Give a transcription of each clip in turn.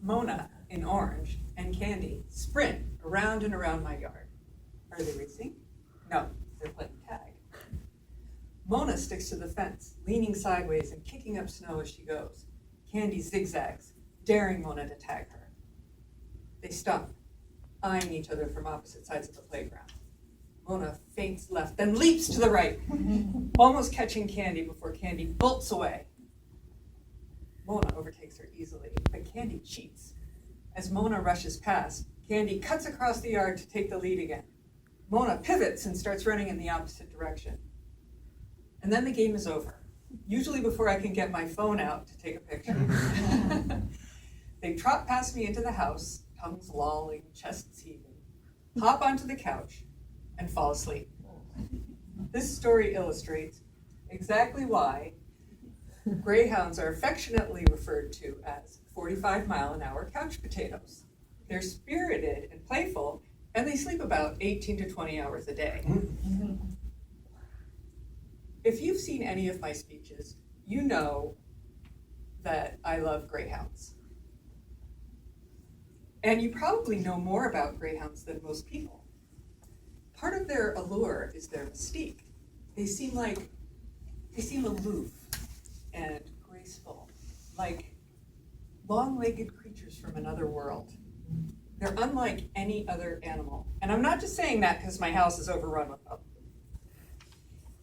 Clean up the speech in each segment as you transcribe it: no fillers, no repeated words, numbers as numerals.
Mona, in orange, and Candy sprint around and around my yard. Are they racing? No, they're playing tag. Mona sticks to the fence, leaning sideways and kicking up snow as she goes. Candy zigzags, daring Mona to tag her. They stop, eyeing each other from opposite sides of the playground. Mona feints left, then leaps to the right, almost catching Candy before Candy bolts away. Mona overtakes her easily, but Candy cheats. As Mona rushes past, Candy cuts across the yard to take the lead again. Mona pivots and starts running in the opposite direction. And then the game is over, usually before I can get my phone out to take a picture. They trot past me into the house, tongues lolling, chests heaving, hop onto the couch, and fall asleep. This story illustrates exactly why greyhounds are affectionately referred to as 45-mile-an-hour couch potatoes. They're spirited and playful, and they sleep about 18 to 20 hours a day. If you've seen any of my speeches, you know that I love greyhounds. And you probably know more about greyhounds than most people. Part of their allure is their mystique. They seem aloof and graceful, like long-legged creatures from another world. They're unlike any other animal. And I'm not just saying that because my house is overrun with them.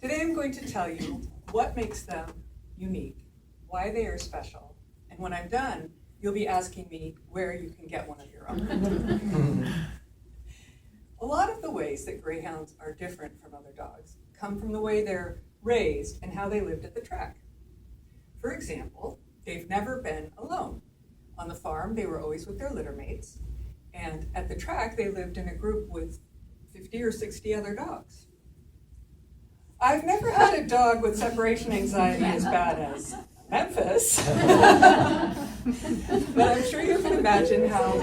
Today I'm going to tell you what makes them unique, why they are special, and when I'm done, you'll be asking me where you can get one of your own. A lot of the ways that greyhounds are different from other dogs come from the way they're raised and how they lived at the track. For example, they've never been alone. On the farm, they were always with their litter mates, and at the track, they lived in a group with 50 or 60 other dogs. I've never had a dog with separation anxiety as bad as Memphis, but I'm sure you can imagine how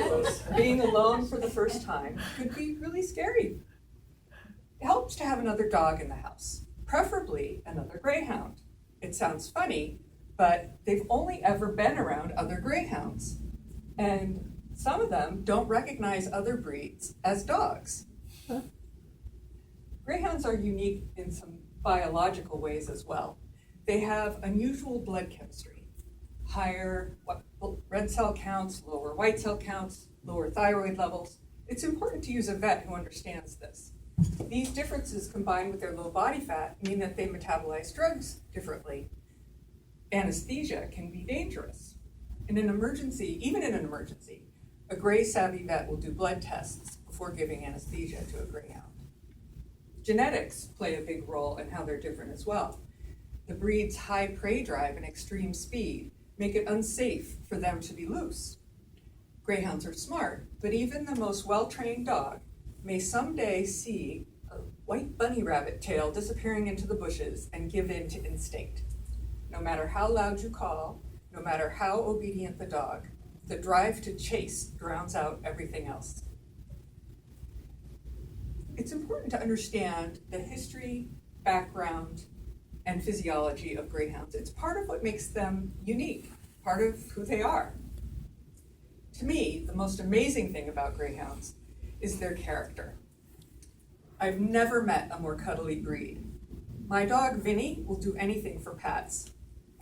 being alone for the first time could be really scary. It helps to have another dog in the house, preferably another greyhound. It sounds funny, but they've only ever been around other greyhounds, and some of them don't recognize other breeds as dogs. Greyhounds are unique in some biological ways as well. They have unusual blood chemistry, higher red cell counts, lower white cell counts, lower thyroid levels. It's important to use a vet who understands this. These differences combined with their low body fat mean that they metabolize drugs differently. Anesthesia can be dangerous. In an emergency, even in an emergency, a Grey savvy vet will do blood tests before giving anesthesia to a greyhound. Genetics play a big role in how they're different as well. The breed's high prey drive and extreme speed make it unsafe for them to be loose. Greyhounds are smart, but even the most well-trained dog may someday see a white bunny rabbit tail disappearing into the bushes and give in to instinct. No matter how loud you call, no matter how obedient the dog, the drive to chase drowns out everything else. It's important to understand the history, background, and physiology of greyhounds. It's part of what makes them unique, part of who they are. To me, the most amazing thing about greyhounds is their character. I've never met a more cuddly breed. My dog, Vinny, will do anything for pats.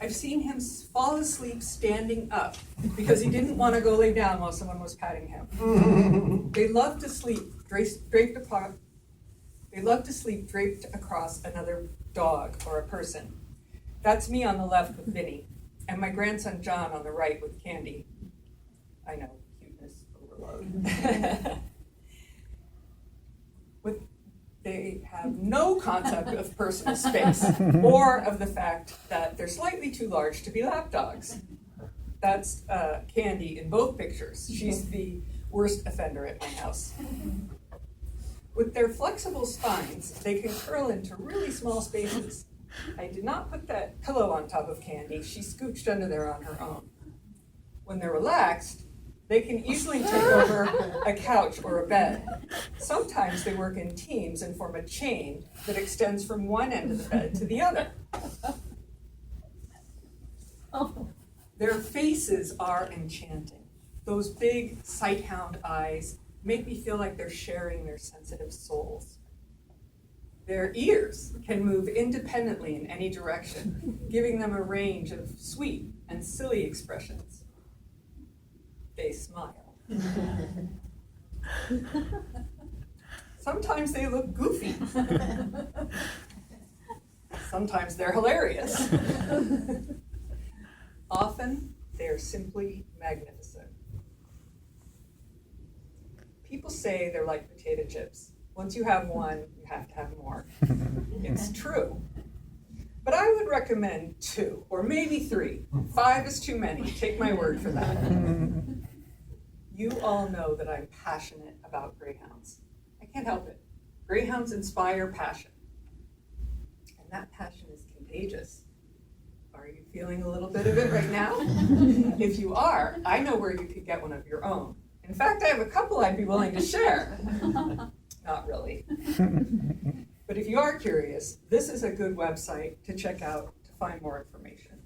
I've seen him fall asleep standing up because he didn't want to go lay down while someone was patting him. They love to sleep draped across another dog or a person. That's me on the left with Vinny, and my grandson John on the right with Candy. I know, cuteness overload. They have no concept of personal space or of the fact that they're slightly too large to be lap dogs. That's Candy in both pictures. She's the worst offender at my house. With their flexible spines, they can curl into really small spaces. I did not put that pillow on top of Candy. She scooched under there on her own. When they're relaxed, they can easily take over a couch or a bed. Sometimes they work in teams and form a chain that extends from one end of the bed to the other. Their faces are enchanting. Those big sighthound eyes make me feel like they're sharing their sensitive souls. Their ears can move independently in any direction, giving them a range of sweet and silly expressions. They smile. Sometimes they look goofy. Sometimes they're hilarious. Often, they're simply magnificent. People say they're like potato chips. Once you have one, you have to have more. It's true. But I would recommend 2, or maybe 3. 5 is too many. Take my word for that. You all know that I'm passionate about greyhounds. I can't help it. Greyhounds inspire passion. And that passion is contagious. Are you feeling a little bit of it right now? If you are, I know where you could get one of your own. In fact, I have a couple I'd be willing to share. Not really. But if you are curious, this is a good website to check out to find more information.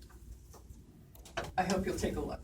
I hope you'll take a look.